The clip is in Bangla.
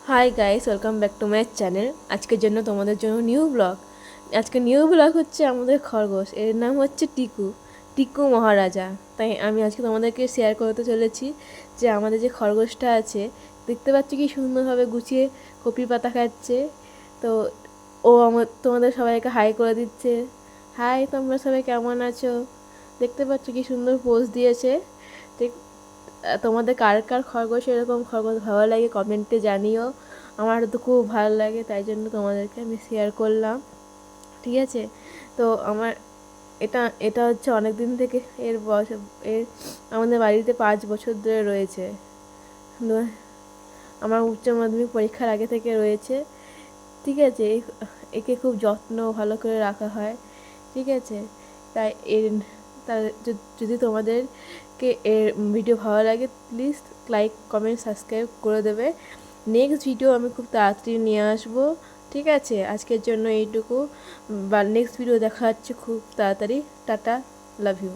Hi guys, welcome back to my channel. আজকের জন্য তোমাদের জন্য নিউ ব্লগ। আজকে নিউ ব্লগ হচ্ছে আমাদের খরগোশ, এর নাম হচ্ছে টিকু। টিকু মহারাজা। তাই আমি আজকে তোমাদেরকে শেয়ার করতে চলেছি যে আমাদের যে খরগোশটা আছে, দেখতে পাচ্ছ কি সুন্দরভাবে গুছিয়ে কপি পাতা খাচ্ছে। তো ও তোমাদের সবাইকে হাই করে দিচ্ছে। হাই, তোমরা সবাই কেমন আছো? দেখতে পাচ্ছ কি সুন্দর পোজ দিয়েছে। ঠিক তোমাদের কার কার খরগোশ এরকম খরগোশ ভালো লাগে কমেন্টে জানিও। আমার তো খুব ভালো লাগে, তাই জন্য তোমাদেরকে আমি শেয়ার করলাম। ঠিক আছে? তো আমার এটা এটা হচ্ছে অনেক দিন থেকে এর বয়স। এর আমাদের বাড়িতে 5 বছর ধরে রয়েছে। আমার উচ্চ মাধ্যমিক পরীক্ষার আগে থেকে রয়েছে। ঠিক আছে? একে খুব যত্ন ভালো করে রাখা হয়। ঠিক আছে? তাই এর তা যদি তোমাদেরকে এর ভিডিও ভালো লাগে, প্লিজ লাইক কমেন্ট সাবস্ক্রাইব করে দেবে। নেক্সট ভিডিও আমি খুব তাড়াতাড়ি নিয়ে আসবো। ঠিক আছে? আজকের জন্য এইটুকু। বা নেক্সট ভিডিও দেখা হচ্ছে খুব তাড়াতাড়ি। Tata, love you.